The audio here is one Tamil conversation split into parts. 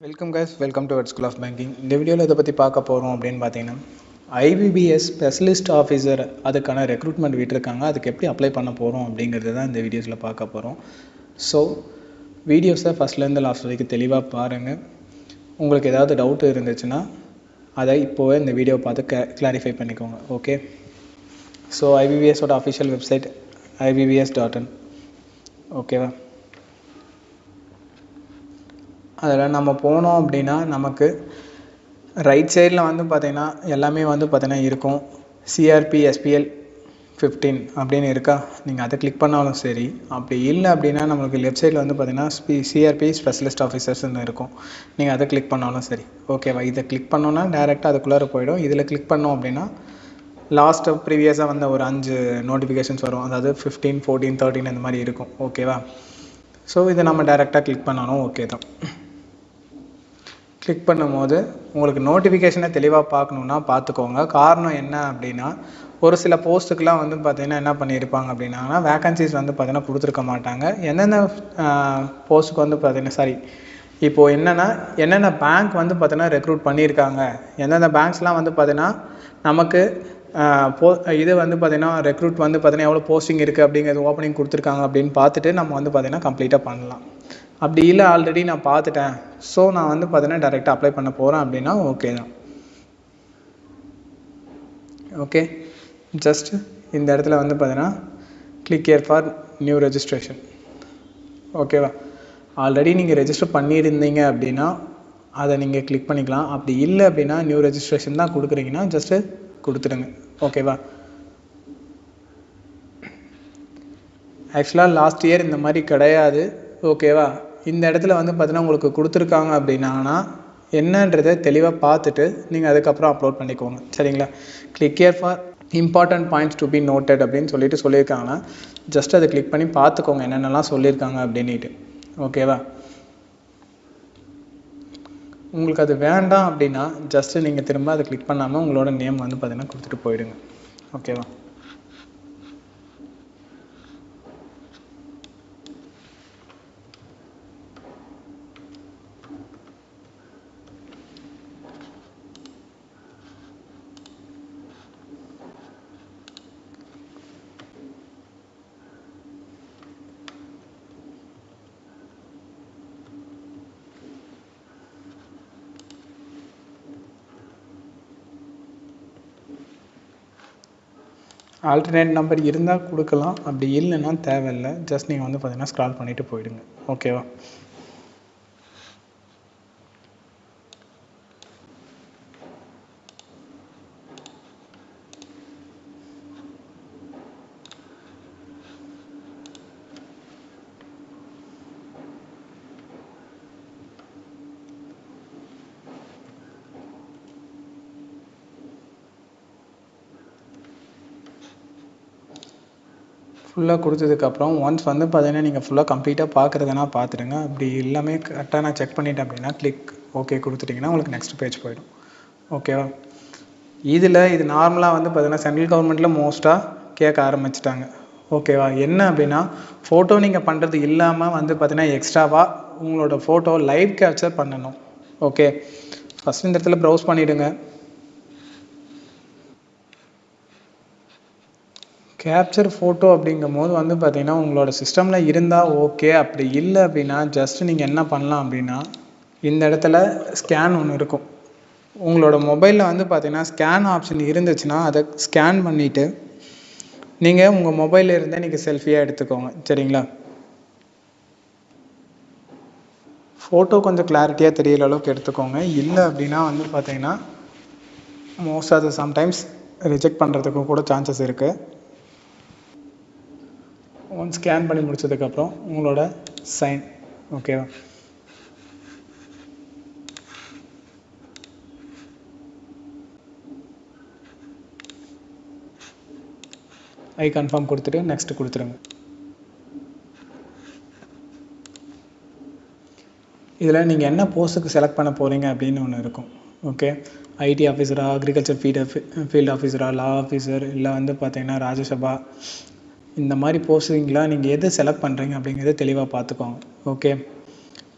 Welcome guys, welcome to school of banking. இந்த வீடியோவில் இதை பற்றி பார்க்க போகிறோம் அப்படின்னு பார்த்தீங்கன்னா, ஐபிபிஎஸ் ஸ்பெஷலிஸ்ட் ஆஃபீஸர் அதுக்கான ரெக்ரூட்மெண்ட் விட்டுருக்காங்க. அதுக்கு எப்படி அப்ளை பண்ண போகிறோம் அப்படிங்கிறது தான் இந்த வீடியோஸில் பார்க்க போகிறோம். ஸோ வீடியோஸை ஃபஸ்ட்லேருந்து லாஸ்ட் வரைக்கும் தெளிவாக பாருங்கள். உங்களுக்கு ஏதாவது டவுட் இருந்துச்சுன்னா அதை இப்போவே இந்த வீடியோவை பார்த்து கிளாரிஃபை பண்ணிக்கோங்க. ஓகே, ஸோ ஐபிபிஎஸோட அஃபிஷியல் வெப்சைட் ibbs.in. ஓகேவா? அதில் நம்ம போனோம் அப்படின்னா நமக்கு ரைட் சைடில் வந்து பார்த்திங்கன்னா எல்லாமே வந்து பார்த்திங்கன்னா இருக்கும். சிஆர்பி எஸ்பிஎல் 15 அப்படின்னு இருக்கா, நீங்கள் அதை கிளிக் பண்ணாலும் சரி. அப்படி இல்லை அப்படின்னா நம்மளுக்கு லெஃப்ட் சைடில் வந்து பார்த்திங்கன்னா சிஆர்பி ஸ்பெஷலிஸ்ட் ஆஃபீஸர்ஸ்ன்னு இருக்கும். நீங்கள் அதை கிளிக் பண்ணாலும் சரி. ஓகேவா? இதை கிளிக் பண்ணோன்னா டேரெக்டாக அதுக்குள்ளார போயிடும். இதில் கிளிக் பண்ணோம் அப்படின்னா லாஸ்ட்டாக ப்ரீவியஸாக வந்த ஒரு 5 நோட்டிஃபிகேஷன்ஸ் வரும். அதாவது 15, 14, 13 இந்த மாதிரி இருக்கும். ஓகேவா? ஸோ இதை நம்ம டேரெக்டாக கிளிக் பண்ணணும். ஓகே தான். கிளிக் பண்ணும்போது உங்களுக்கு நோட்டிஃபிகேஷனை தெளிவாக பார்க்கணுன்னா பார்த்துக்கோங்க. காரணம் என்ன அப்படின்னா, ஒரு சில போஸ்ட்டுக்கெலாம் வந்து பார்த்திங்கன்னா என்ன பண்ணியிருப்பாங்க அப்படின்னா, வேக்கன்சிஸ் வந்து பார்த்திங்கன்னா கொடுத்துருக்க மாட்டாங்க. எந்தெந்த போஸ்ட்டுக்கு வந்து பார்த்திங்கன்னா இப்போது என்னென்ன பேங்க் வந்து பார்த்திங்கன்னா ரெக்ரூட் பண்ணியிருக்காங்க, எந்தெந்த பேங்க்ஸ்லாம் வந்து பார்த்திங்கன்னா நமக்கு இது வந்து பார்த்திங்கன்னா ரெக்ரூட் வந்து பார்த்திங்கன்னா எவ்வளோ போஸ்டிங் இருக்குது அப்படிங்கிறது ஓப்பனிங் கொடுத்துருக்காங்க அப்படின்னு பார்த்துட்டு நம்ம வந்து பார்த்திங்கன்னா கம்ப்ளீட்டாக பண்ணலாம். அப்படி இல்லை, ஆல்ரெடி நான் பார்த்துட்டேன், ஸோ நான் வந்து பார்த்தீங்கன்னா டைரெக்டாக அப்ளை பண்ண போகிறேன் அப்படின்னா ஓகே தான். ஓகே, ஜஸ்ட் இந்த இடத்துல வந்து பார்த்தீங்கன்னா click here for new registration. ஓகேவா? ஆல்ரெடி நீங்கள் ரெஜிஸ்டர் பண்ணியிருந்தீங்க அப்படின்னா அதை நீங்கள் கிளிக் பண்ணிக்கலாம். அப்படி இல்லை அப்படின்னா நியூ ரெஜிஸ்ட்ரேஷன் தான் கொடுக்குறீங்கன்னா ஜஸ்ட்டு கொடுத்துடுங்க. ஓகேவா? ஆக்சுவலாக லாஸ்ட் இயர் இந்த மாதிரி கிடையாது. ஓகேவா? இந்த இடத்துல வந்து பார்த்தீங்கன்னா உங்களுக்கு கொடுத்துருக்காங்க அப்படின்னா என்னன்றதை தெளிவாக பார்த்துட்டு நீங்கள் அதுக்கப்புறம் அப்லோட் பண்ணிக்கோங்க. சரிங்களா? Click here for important points to be noted அப்படின்னு சொல்லியிருக்காங்கன்னா ஜஸ்ட் அதை கிளிக் பண்ணி பார்த்துக்கோங்க என்னென்னலாம் சொல்லியிருக்காங்க அப்படின்ட்டு. ஓகேவா? உங்களுக்கு அது வேண்டாம் அப்படின்னா ஜஸ்ட்டு நீங்கள் திரும்ப அதை கிளிக் பண்ணாமல் உங்களோட நேம் வந்து பார்த்தீங்கன்னா கொடுத்துட்டு போயிடுங்க. ஓகேவா? ஆல்டர்னேட் நம்பர் இருந்தால் கொடுக்கலாம், அப்படி இல்லைன்னா தேவையில்லை. ஜஸ்ட் நீங்கள் வந்து பார்த்தீங்கன்னா ஸ்க்ரால் பண்ணிவிட்டு போயிடுங்க. ஓகேவா? ஃபுல்லாக கொடுத்ததுக்கப்புறம் ஒன்ஸ் வந்து பார்த்தீங்கன்னா நீங்கள் ஃபுல்லாக கம்ப்ளீட்டாக பார்க்குறதுனா பார்த்துடுங்க. அப்படி எல்லாமே கரெக்டாக நான் செக் பண்ணிட்டேன் அப்படின்னா கிளிக் ஓகே கொடுத்துட்டிங்கன்னா உங்களுக்கு நெக்ஸ்ட் பேஜ் போயிடும். ஓகேவா? இது நார்மலாக வந்து பார்த்தீங்கன்னா சென்ட்ரல் கவர்மெண்ட்டில் மோஸ்ட்டாக கேட்க ஆரம்பிச்சிட்டாங்க. ஓகேவா? என்ன அப்படின்னா ஃபோட்டோ நீங்கள் பண்ணுறது இல்லாமல் வந்து பார்த்தீங்கன்னா எக்ஸ்ட்ராவாக உங்களோட ஃபோட்டோ லைவ் கேப்சர் பண்ணணும். ஓகே, ஃபஸ்ட் இந்த இடத்துல ப்ரௌஸ் பண்ணிவிடுங்க. கேப்சர் ஃபோட்டோ அப்படிங்கும் போது வந்து பார்த்திங்கன்னா உங்களோட சிஸ்டமில் இருந்தால் ஓகே. அப்படி இல்லை அப்படின்னா ஜஸ்ட் நீங்கள் என்ன பண்ணலாம் அப்படின்னா இந்த இடத்துல ஸ்கேன் ஒன்று இருக்கும். உங்களோட மொபைலில் வந்து பார்த்திங்கன்னா ஸ்கேன் ஆப்ஷன் இருந்துச்சுன்னா அதை ஸ்கேன் பண்ணிவிட்டு நீங்கள் உங்கள் மொபைலில் இருந்தே நீங்கள் செல்ஃபியாக எடுத்துக்கோங்க. சரிங்களா? ஃபோட்டோ கொஞ்சம் கிளாரிட்டியாக தெரியல அளவுக்கு எடுத்துக்கோங்க. இல்லை அப்படின்னா வந்து பார்த்திங்கன்னா மோஸ்ட் ஆஃப் சம்டைம்ஸ் ரிஜெக்ட் பண்ணுறதுக்கு கூட சான்சஸ் இருக்குது. ஒன் ஸ்கேன் பண்ணி முடிச்சதுக்கப்புறம் உங்களோட சைன். ஓகேவா? ஐ கன்ஃபார்ம் கொடுத்துட்டு நெக்ஸ்ட் கொடுத்துருங்க. இதில் நீங்கள் என்ன போஸ்ட்டுக்கு செலக்ட் பண்ண போகிறீங்க அப்படின்னு ஒன்று இருக்கும். ஓகே, ஐடி ஆஃபீஸரா, அக்ரிகல்ச்சர் ஃபீல்டு ஆஃபீஸரா, லா ஆஃபீஸர், இல்லை வந்து பார்த்தீங்கன்னா ராஜ்யசபா, இந்த மாதிரி போஸ்டிங்லாம் நீங்கள் எது செலக்ட் பண்ணுறீங்க அப்படிங்கிறத தெளிவாக பார்த்துக்கோங்க. ஓகே,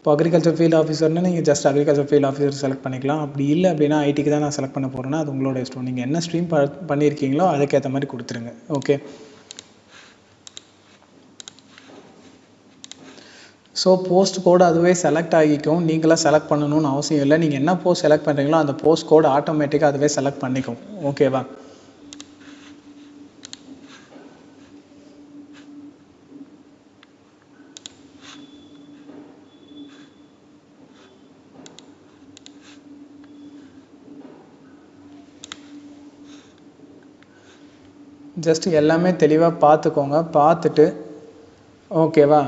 இப்போ அக்ரிகல்ச்சர் ஃபீல்ட் ஆஃபீஸர்னா நீங்கள் just agriculture field officer select பண்ணிக்கலாம். அப்படி இல்லை அப்படின்னா ஐடிக்கு தான் நான் செலக்ட் பண்ண போகிறேன்னா அது உங்களோட இஷ்டம். நீங்கள் என்ன ஸ்ட்ரீம் பண்ணியிருக்கீங்களோ அதுக்கேற்ற மாதிரி கொடுத்துருங்க. ஓகே. ஸோ போஸ்ட் கோடு அதுவே செலக்ட் ஆகிக்கும். நீங்களாக செலக்ட் பண்ணணும்னு அவசியம் இல்லை. நீங்கள் என்ன போஸ்ட் செலக்ட் பண்ணுறீங்களோ அந்த போஸ்ட் கோடு ஆட்டோமேட்டிக்காக அதுவே செலக்ட் பண்ணிக்கும். ஓகேவா? ஜஸ்ட் எல்லாமே தெளிவாக பார்த்துக்கோங்க. பார்த்துட்டு ஓகேவா,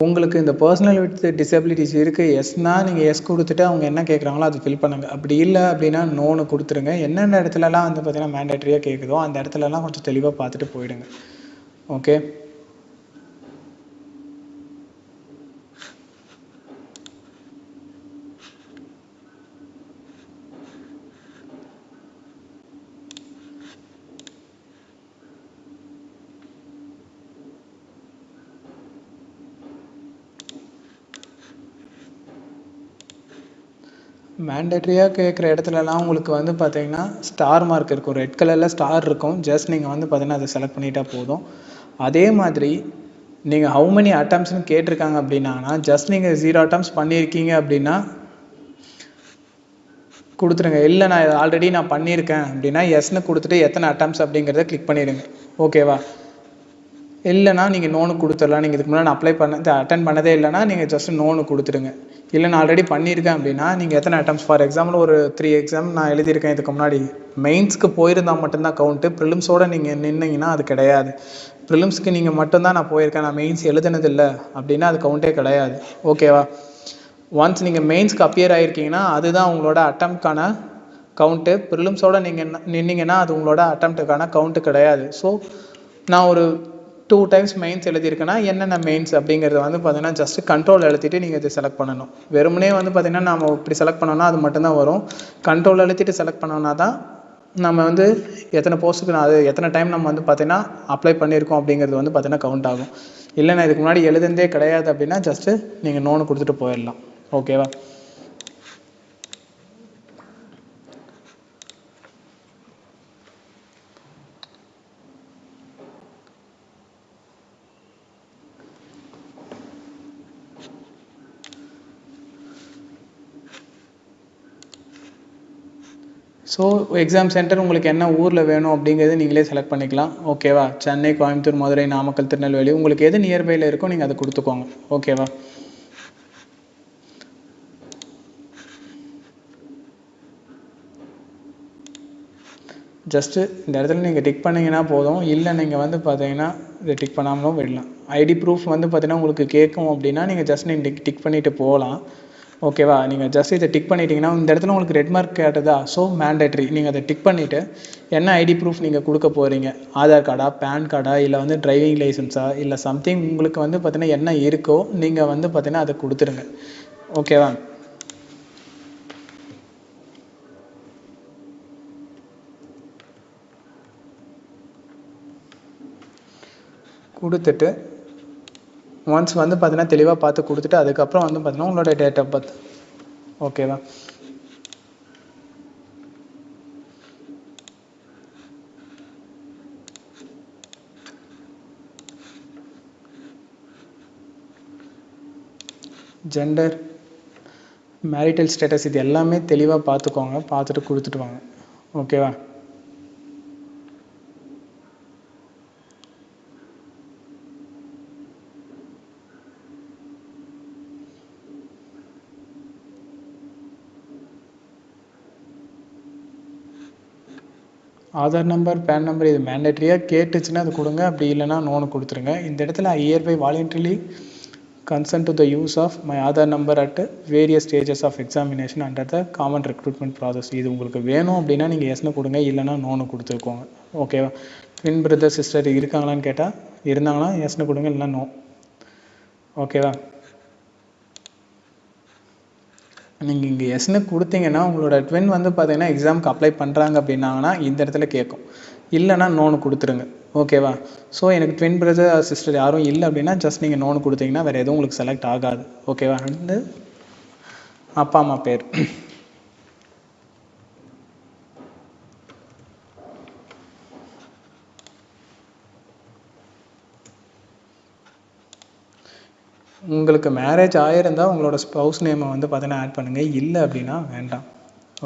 உங்களுக்கு இந்த பர்சனல் வித் டிசபிலிட்டிஸ் இருக்குது எஸ்னா நீங்கள் எஸ் கொடுத்துட்டு அவங்க என்ன கேட்குறாங்களோ அது ஃபில் பண்ணுங்கள். அப்படி இல்லை அப்படின்னா நோன்னு கொடுத்துருங்க. என்னென்ன இடத்துலலாம் வந்து பார்த்தீங்கன்னா மேண்டேட்ரியாக கேட்குதோ அந்த இடத்துலலாம் கொஞ்சம் தெளிவாக பார்த்துட்டு போயிடுங்க. ஓகே. மேண்டேட்ரியாக கேட்குற இடத்துலலாம் உங்களுக்கு வந்து பார்த்தீங்கன்னா ஸ்டார் மார்க் இருக்கும், ரெட் கலரில் ஸ்டார் இருக்கும். ஜஸ்ட் நீங்கள் வந்து பார்த்தீங்கன்னா அதை செலக்ட் பண்ணிட்டா போதும். அதே மாதிரி நீங்கள் ஹவு மெனி அட்டம்ப்ட்ஸ்னு கேட்டிருக்காங்க அப்படின்னா ஜஸ்ட் நீங்கள் 0 அட்டம்ப்ட்ஸ் பண்ணியிருக்கீங்க அப்படின்னா கொடுத்துருங்க. இல்லை நான் ஆல்ரெடி நான் பண்ணியிருக்கேன் அப்படின்னா எஸ்ன்னு கொடுத்துட்டு எத்தனை அட்டம்ப்ட்ஸ் அப்படிங்கிறத கிளிக் பண்ணிடுங்க. ஓகேவா? இல்லைனா நீங்கள் நோனு கொடுத்துடலாம். நீங்கள் இதுக்கு முன்னாடி அட்டன் பண்ணதே இல்லைனா நீங்கள் ஜஸ்ட் நோனு கொடுத்துடுங்க. இல்லை நான் ஆல்ரெடி பண்ணியிருக்கேன் அப்படின்னா நீங்கள் எத்தனை அட்டம்ப்ட்ஸ், ஃபார் எக்ஸாம்பிள் ஒரு 3 எக்ஸாம் நான் எழுதியிருக்கேன் இதுக்கு முன்னாடி, மெயின்ஸ்க்கு போயிருந்தால் மட்டும்தான் கவுண்ட்டு. ப்ரிலிம்ஸோடு நீங்கள் நின்னீங்கன்னா அது கிடையாது. ப்ரிலிம்ஸ்க்கு நீங்கள் மட்டும்தான் நான் போயிருக்கேன், நான் மெயின்ஸ் எழுதுனதில்லை அப்படின்னா அது கவுண்டே கிடையாது. ஓகேவா? ஒன்ஸ் நீங்கள் மெயின்ஸ்க்கு அப்பியர் ஆகிருக்கீங்கன்னா அதுதான் உங்களோட அட்டம்ப்ட்கான கவுண்ட்டு. ப்ரிலிம்ஸோடு நீங்கள் நின்னீங்கன்னா அது உங்களோட அட்டம்ப்ட்டுக்கான கவுண்ட்டு கிடையாது. ஸோ நான் ஒரு 2 டைம்ஸ் மெயின்ஸ் எழுதியிருக்கேன்னா என்னென்ன மெயின்ஸ் அப்படிங்கிறத வந்து பார்த்தீங்கன்னா ஜஸ்ட் கண்ட்ரோல் அழுத்திட்டு நீங்கள் இதை செலக்ட் பண்ணணும். வெறுமனே வந்து பார்த்தீங்கன்னா நம்ம இப்படி செலக்ட் பண்ணோன்னா அது மட்டும்தான் வரும். கண்ட்ரோல் அழுத்திட்டு செலக்ட் பண்ணோன்னா தான் நம்ம வந்து எத்தனை போஸ்ட்டுக்கு அது எத்தனை டைம் நம்ம வந்து பார்த்தீங்கன்னா அப்ளை பண்ணியிருக்கோம் அப்படிங்கிறது வந்து பார்த்தீங்கன்னா கவுண்ட் ஆகும். இல்லை நான் இதுக்கு முன்னாடி எழுதுனதே கிடையாது அப்படின்னா ஜஸ்ட்டு நீங்கள் நோன்னு கொடுத்துட்டு போயிடலாம். ஓகேவா? ஸோ எக்ஸாம் சென்டர் உங்களுக்கு என்ன ஊரில் வேணும் அப்படிங்கிறது நீங்களே செலக்ட் பண்ணிக்கலாம். ஓகேவா? சென்னை, கோயம்புத்தூர், மதுரை, நாமக்கல், திருநெல்வேலி, உங்களுக்கு எது நியர்பையில் இருக்கோ நீங்கள் அதை கொடுத்துக்கோங்க. ஓகேவா? ஜஸ்ட்டு இந்த இடத்துல நீங்கள் டிக் பண்ணிங்கன்னா போதும். இல்லை நீங்கள் வந்து பார்த்தீங்கன்னா இதை டிக் பண்ணாமலும் விடலாம். ஐடி ப்ரூஃப் வந்து பார்த்தீங்கன்னா உங்களுக்கு கேட்கும் அப்படின்னா நீங்கள் ஜஸ்ட் நீங்கள் டிக் பண்ணிவிட்டு போகலாம். ஓகேவா? நீங்கள் ஜஸ்ட் இதை டிக் பண்ணிட்டீங்கன்னா இந்த இடத்துல உங்களுக்கு ரெட் மார்க் கேட்டதா, ஸோ மேண்டேட்ரி. நீங்கள் அதை டிக் பண்ணிவிட்டு என்ன ஐடி ப்ரூஃப் நீங்கள் கொடுக்க போகிறீங்க, ஆதார் கார்டா, பேன் கார்டா, இல்லை வந்து டிரைவிங் லைசன்ஸா, இல்லை சம்திங் உங்களுக்கு வந்து பார்த்தீங்கன்னா என்ன இருக்கோ நீங்கள் வந்து பார்த்தீங்கன்னா அதை கொடுத்துருங்க. ஓகேவா? கொடுத்துட்டு ஒன்ஸ் வந்து பார்த்தீங்கன்னா தெளிவாக பார்த்து கொடுத்துட்டு அதுக்கப்புறம் வந்து பார்த்தீங்கன்னா உங்களோட டேட் ஆஃப் பர்த். ஓகேவா? ஜெண்டர், மேரிட்டல் ஸ்டேட்டஸ், இது எல்லாமே தெளிவாக பார்த்துக்கோங்க. பார்த்துட்டு கொடுத்துட்டு வாங்க. ஓகேவா? ஆதார் நம்பர், பேன் நம்பர் இது மேண்டேட்ரியாக கேட்டுச்சுன்னா அது கொடுங்க. அப்படி இல்லைனா நோன்னு கொடுத்துருங்க. இந்த இடத்துல I hereby voluntarily consent to the use of my Aadhaar number at various stages of examination under the common recruitment process. இது உங்களுக்கு வேணும் அப்படின்னா நீங்கள் எஸ்னு கொடுங்க, இல்லைனா நோன்னு கொடுத்துருக்கோங்க. ஓகேவா? ட்வின் பிரதர் சிஸ்டர் இருக்காங்களான்னு கேட்டால் இருந்தாங்கன்னா எஸ்னு கொடுங்க, இல்லைனா நோ. ஓகேவா? நீங்கள் இங்கே எஸ்னு கொடுத்தீங்கன்னா உங்களோட ட்வின் வந்து பார்த்தீங்கன்னா எக்ஸாமுக்கு அப்ளை பண்ணுறாங்க அப்படின்னாங்கன்னா இந்த இடத்துல கேட்கும். இல்லைனா நோன்னு கொடுத்துருங்க. ஓகேவா. ஸோ எனக்கு ட்வின் பிரதர் ஆர் சிஸ்டர் யாரும் இல்லை அப்படின்னா ஜஸ்ட் நீங்கள் நோன்னு கொடுத்தீங்கன்னா வேறு எதுவும் உங்களுக்கு செலக்ட் ஆகாது. ஓகேவா. அண்டு அப்பா அம்மா பேர் உங்களுக்கு மேரேஜ் ஆகிருந்தால் உங்களோட ஸ்பவுஸ் நேமை வந்து பார்த்தீங்கன்னா ஆட் பண்ணுங்கள், இல்லை அப்படின்னா வேண்டாம்.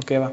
ஓகேவா.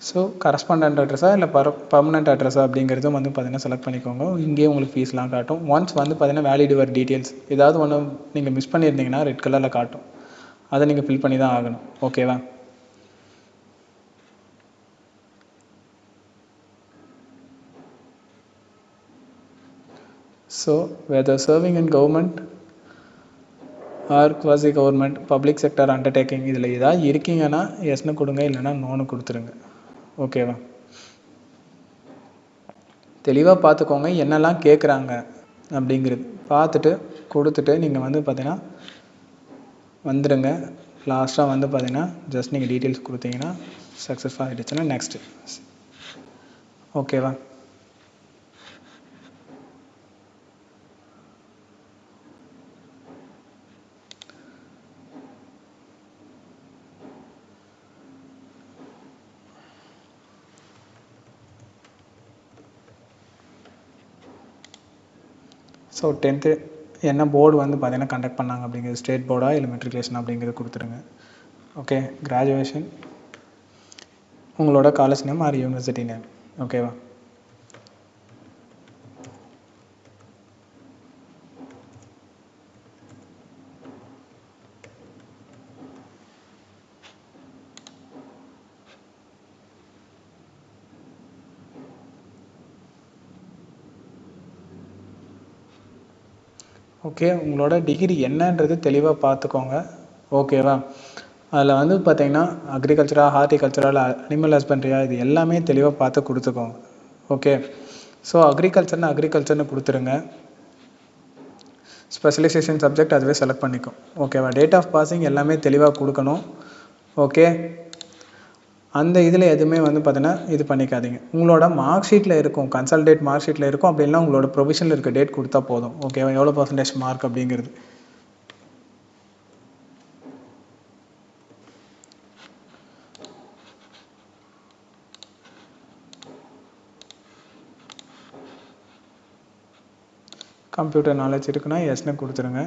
ஸோ கரஸ்பாண்டன்ட் அட்ரஸா இல்லை பர்மனெண்ட் அட்ரஸா அப்படிங்கிறதும் வந்து பார்த்தீங்கன்னா செலக்ட் பண்ணிக்கோங்க. இங்கேயே உங்களுக்கு ஃபீஸ்லாம் காட்டும். ஒன்ஸ் வந்து பார்த்தீங்கன்னா வேலிட் யுவர் டீட்டெயில்ஸ் ஏதாவது ஒன்று நீங்கள் மிஸ் பண்ணியிருந்தீங்கன்னா ரெட் கலரில் காட்டும், அதை நீங்கள் ஃபில் பண்ணி தான் ஆகணும். ஓகேவா. So whether serving in government or quasi government public sector undertaking இதில் ஏதாவது இருக்கீங்கன்னா எஸ்னு கொடுங்க, இல்லைனா நோன்னு கொடுத்துருங்க. ஓகேவா. தெளிவாக பார்த்துக்கோங்க என்னெல்லாம் கேட்குறாங்க அப்படிங்கிறது பார்த்துட்டு கொடுத்துட்டு நீங்கள் வந்து பார்த்தீங்கன்னா வந்துடுங்க. லாஸ்ட்டாக வந்து பார்த்தீங்கன்னா ஜஸ்ட் நீங்கள் டீட்டெயில்ஸ் கொடுத்தீங்கன்னா சக்ஸஸ்ஃபுல் ஆகிடுச்சுன்னா நெக்ஸ்ட்டு. ஓகேவா. ஸோ 10th என்ன போர்டு வந்து பார்த்தீங்கன்னா கண்டக்ட் பண்ணாங்க அப்படிங்கிறது, ஸ்டேட் போர்டா இல்லை மெட்ரிகுலேஷன் அப்படிங்கிறது கொடுத்துருங்க. ஓகே. கிராஜுவேஷன், உங்களோட college name R university name. ஓகேவா. ஓகே. உங்களோட டிகிரி என்னன்றது தெளிவாக பார்த்துக்கோங்க. ஓகேவா. அதில் வந்து பார்த்தீங்கன்னா அக்ரிகல்ச்சரா, ஹார்டிகல்ச்சரா, இல்லை அனிமல் ஹஸ்பண்ட்ரியா, இது எல்லாமே தெளிவாக பார்த்து கொடுத்துக்கோங்க. ஓகே. ஸோ அக்ரிகல்ச்சர்னு கொடுத்துருங்க. ஸ்பெஷலைசேஷன் சப்ஜெக்ட் அதுவே செலக்ட் பண்ணிக்கும். ஓகேவா. டேட் ஆஃப் பாசிங் எல்லாமே தெளிவாக கொடுக்கணும். ஓகே. அந்த இதில் எதுவுமே வந்து பார்த்தீங்கன்னா இது பண்ணிக்காதீங்க. உங்களோட மார்க் ஷீட்டில் இருக்கும், கன்சல்டேட் மார்க் ஷீட்டில் இருக்கும். அப்படின்னா உங்களோட ப்ரொவிஷனில் இருக்க டேட் கொடுத்தா போதும். ஓகேவா. எவ்வளோ பர்சன்டேஜ் மார்க் அப்படிங்கிறது. கம்ப்யூட்டர் நாலேஜ் இருக்குன்னா எஸ்னு கொடுத்துருங்க.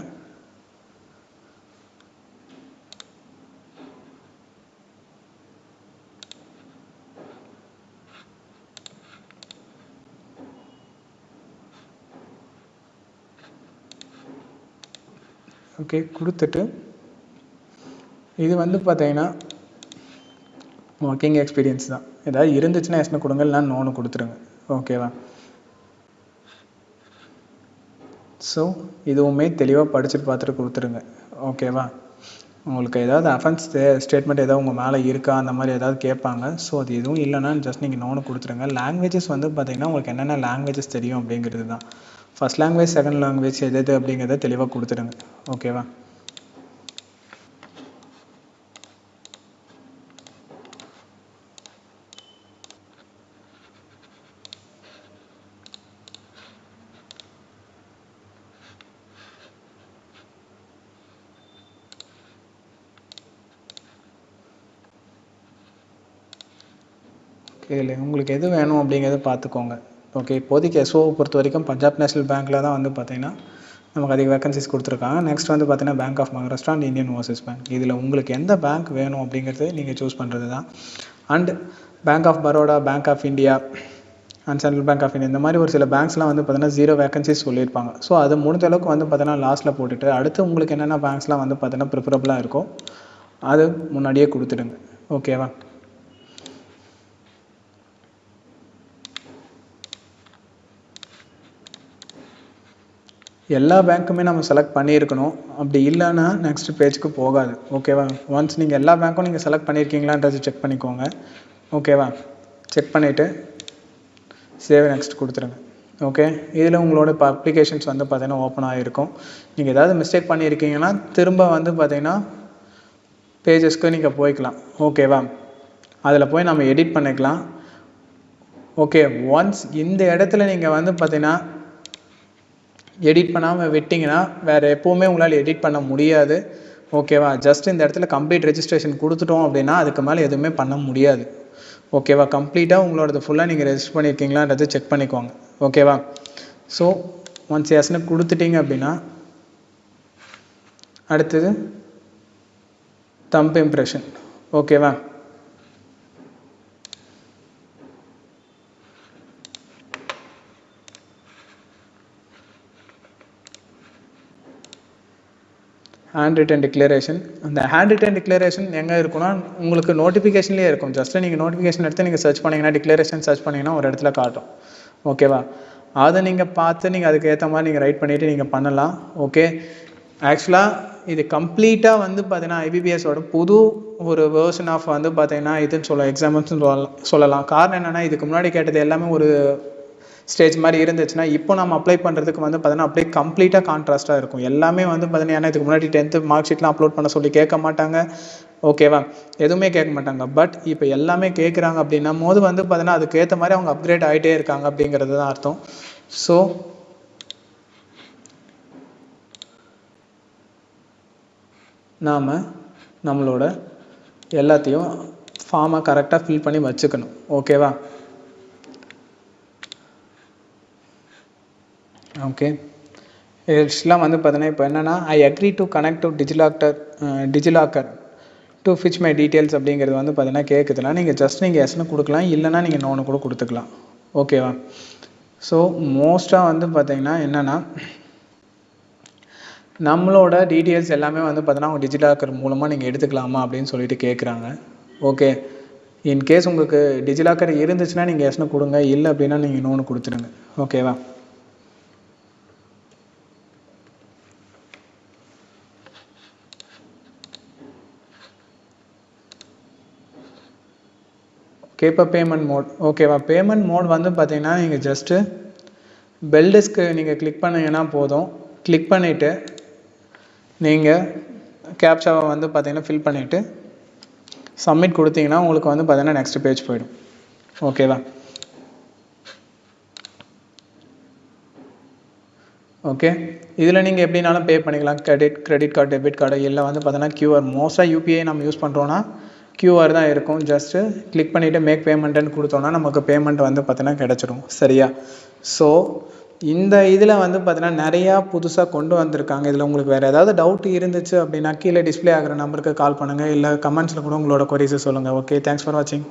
ஓகே. கொடுத்துட்டு இது வந்து பார்த்தீங்கன்னா ஒர்க்கிங் எக்ஸ்பீரியன்ஸ் தான். ஏதாவது இருந்துச்சுன்னா எஸ்னு கொடுங்க, இல்லைனா நோன்னு கொடுத்துருங்க. ஓகேவா. ஸோ இதுவுமே தெளிவாக படிச்சுட்டு பார்த்துட்டு கொடுத்துருங்க. ஓகேவா. உங்களுக்கு ஏதாவது அஃபென்ஸ் ஸ்டேட்மெண்ட் ஏதாவது உங்கள் மேலே இருக்கா அந்த மாதிரி ஏதாவது கேட்பாங்க. ஸோ அது எதுவும் இல்லைன்னா ஜஸ்ட் நீங்கள் நோன்னு கொடுத்துருங்க. லாங்குவேஜஸ் வந்து பார்த்தீங்கன்னா உங்களுக்கு என்னென்ன லாங்குவேஜஸ் தெரியும் அப்படிங்கிறது தான். ஃபஸ்ட் லாங்குவேஜ், செகண்ட் லாங்குவேஜ் எது அப்படிங்கிறத தெளிவாக கொடுத்துருங்க. ஓகேவா. இல்லை உங்களுக்கு எது வேணும் அப்படிங்கிறத பார்த்துக்கோங்க. ஓகே. இப்போதைக்கு எஸ்ஓவை பொறுத்த வரைக்கும் பஞ்சாப் நேஷனல் பேங்க்கில் தான் வந்து பார்த்தீங்கன்னா நமக்கு அதிக வேகன்சிஸ் கொடுத்துருக்காங்க. நெக்ஸ்ட் வந்து பார்த்தீங்கன்னா Bank of Maharashtra and Indian Overseas Bank. இதில் உங்களுக்கு எந்த பேங்க் வேணும் அப்படிங்கிறது நீங்கள் சூஸ் பண்ணுறது தான். And Bank of Baroda, Bank of India and Central Bank of India, இந்த மாதிரி ஒரு சில பேங்க்ஸ்லாம் வந்து பார்த்தீங்கன்னா 0 வேகன்சிஸ் சொல்லியிருப்பாங்க. ஸோ அது முடிஞ்ச அளவுக்கு வந்து பார்த்தீங்கன்னா லாஸ்ட்டில் போட்டுட்டு அடுத்து உங்களுக்கு என்னென்ன பேங்க்ஸ்லாம் வந்து பார்த்தீங்கன்னா ப்ரிஃபரபுளாக இருக்கோ அது முன்னாடியே கொடுத்துடுங்க. ஓகேவா. எல்லா பேங்க்குமே நம்ம செலக்ட் பண்ணியிருக்கணும். அப்படி இல்லைன்னா நெக்ஸ்ட் பேஜ்க்கு போகாது. ஓகேவா? ஒன்ஸ் நீங்கள் எல்லா பேங்க்கும் நீங்கள் செலக்ட் பண்ணியிருக்கீங்களான்றது செக் பண்ணிக்கோங்க. ஓகேவா? செக் பண்ணிவிட்டு சேவ் நெக்ஸ்ட் கொடுத்துருங்க. ஓகே, இதில் உங்களோட இப்போ அப்ளிகேஷன்ஸ் வந்து பார்த்தீங்கன்னா ஓப்பன் ஆகிருக்கும். நீங்கள் ஏதாவது மிஸ்டேக் பண்ணியிருக்கீங்கன்னா திரும்ப வந்து பார்த்தீங்கன்னா பேஜஸ்க்கு நீங்கள் போய்க்கலாம். ஓகேவா? அதில் போய் நம்ம எடிட் பண்ணிக்கலாம். ஓகே, ஒன்ஸ் இந்த இடத்துல நீங்கள் வந்து பார்த்தீங்கன்னா எடிட் பண்ணாமல் விட்டிங்கன்னா வேறு எப்போவுமே உங்களால் எடிட் பண்ண முடியாது. ஓகேவா? ஜஸ்ட் இந்த இடத்துல கம்ப்ளீட் ரெஜிஸ்ட்ரேஷன் கொடுத்துட்டோம் அப்படின்னா அதுக்கு மேலே எதுவுமே பண்ண முடியாது. ஓகேவா? கம்ப்ளீட்டாக உங்களோடது ஃபுல்லாக நீங்கள் ரெஜிஸ்டர் பண்ணியிருக்கீங்களான்றது செக் பண்ணிக்கோங்க. ஓகேவா? ஸோ ஒன்ஸ் எஸ்ன்னு கொடுத்துட்டீங்க அப்படின்னா அடுத்தது தம்ப் இம்ப்ரெஷன். ஓகேவா? Hand return declaration. அந்த ஹேண்ட் ரிட்டன் டிக்ளரேஷன் எங்கே இருக்குன்னா உங்களுக்கு நோட்டிஃபிகேஷன்லேயே இருக்கும். ஜஸ்ட்டு நீங்கள் நோட்டிஃபிகேஷன் எடுத்து நீங்கள் சர்ச் பண்ணிங்கன்னா டிக்ளரேஷன் சர்ச் பண்ணிங்கன்னா ஒரு இடத்துல காட்டும். ஓகேவா? அதை நீங்கள் பார்த்து நீங்கள் அதுக்கு ஏற்ற மாதிரி நீங்கள் ரைட் பண்ணிவிட்டு நீங்கள் பண்ணலாம். ஓகே, ஆக்சுவலாக இது கம்ப்ளீட்டாக வந்து பார்த்தீங்கன்னா ஐபிபிஎஸோட புது ஒரு வேர்ஷன் ஆஃப் வந்து பார்த்தீங்கன்னா இதுன்னு எக்ஸாம்பிள்ஸ்னு சொல்லலாம். காரணம் என்னென்னா இதுக்கு முன்னாடி கேட்டது எல்லாமே ஒரு ஸ்டேஜ் மாதிரி இருந்துச்சுன்னா இப்போ நம்ம அப்ளை பண்ணுறதுக்கு வந்து பார்த்தீங்கன்னா அப்படியே கம்ப்ளீட்டாக கான்ட்ராஸ்ட்டாக இருக்கும். எல்லாமே வந்து பார்த்தீங்கன்னா ஏன்னா இதுக்கு முன்னாடி 10th மார்க் ஷீட்லாம் அப்லோட் பண்ண சொல்லி கேட்க மாட்டாங்க. ஓகேவா? எதுவுமே கேட்க மாட்டாங்க. பட் இப்போ எல்லாமே கேட்குறாங்க அப்படின்னும் போது வந்து பார்த்தீங்கன்னா அதுக்கேற்ற மாதிரி அவங்க அப்கிரேட் ஆகிட்டே இருக்காங்க அப்படிங்கிறது தான் அர்த்தம். ஸோ நாம் நம்மளோட எல்லாத்தையும் ஃபார்மை கரெக்டாக ஃபில் பண்ணி வச்சுக்கணும். ஓகேவா? ஓகே, இதெல்லாம் வந்து பார்த்தீங்கன்னா இப்போ என்னென்னா I agree to connect to DigiLocker to Fitch my details அப்படிங்கிறது வந்து பார்த்தீங்கன்னா கேட்குதுன்னா நீங்கள் ஜஸ்ட் நீங்கள் எஸ்ன்னு கொடுக்கலாம், இல்லைனா நீங்கள் நோன்னு கூட கொடுத்துக்கலாம். ஓகேவா? ஸோ மோஸ்ட்டாக வந்து பார்த்தீங்கன்னா என்னென்னா நம்மளோட டீட்டெயில்ஸ் எல்லாமே வந்து பார்த்தீங்கன்னா அவங்க டிஜிலாக்கர் மூலமாக நீங்கள் எடுத்துக்கலாமா அப்படின்னு சொல்லிட்டு கேட்குறாங்க. ஓகே, இன்கேஸ் உங்களுக்கு டிஜிலாக்கர் இருந்துச்சுன்னா நீங்கள் எஸ்ன்னு கொடுங்க, இல்லை அப்படின்னா நீங்கள் நோன்னு கொடுத்துருங்க. ஓகேவா? ஓகே, இப்போ பேமெண்ட் மோட். ஓகேவா? பேமெண்ட் மோட் வந்து பார்த்தீங்கன்னா நீங்கள் ஜஸ்ட்டு பெல் டெஸ்க்கு நீங்கள் கிளிக் பண்ணிங்கன்னா போதும். கிளிக் பண்ணிவிட்டு நீங்கள் கேப்சாவை வந்து பார்த்தீங்கன்னா ஃபில் பண்ணிவிட்டு சப்மிட் கொடுத்தீங்கன்னா உங்களுக்கு வந்து பார்த்தீங்கன்னா நெக்ஸ்ட் பேஜ் போயிடும். ஓகேவா? ஓகே, இதில் நீங்கள் எப்படினாலும் பே பண்ணிக்கலாம். கிரெடிட் கார்டு, டெபிட் கார்டு, இல்லை வந்து பார்த்தீங்கன்னா QR. மோஸ்ட்டாக யூபிஐ நம்ம யூஸ் பண்ணுறோன்னா QR தான் இருக்கும். ஜஸ்ட்டு கிளிக் பண்ணிவிட்டு மேக் பேமெண்ட்டுன்னு கொடுத்தோன்னா நமக்கு பேமெண்ட் வந்து பார்த்தீங்கன்னா கிடச்சிடும். சரியா? ஸோ இந்த இதில் வந்து பார்த்தீங்கன்னா நிறையா புதுசாக கொண்டு வந்திருக்காங்க. இதில் உங்களுக்கு வேறு ஏதாவது டவுட் இருந்துச்சு அப்படின்னா கீழே டிஸ்பிளே ஆகிற நம்பருக்கு கால் பண்ணுங்கள், இல்லை கமெண்ட்ஸில் கூட உங்களோட கொரீஸை சொல்லுங்கள். ஓகே, தேங்க்ஸ் ஃபார் வாட்சிங்.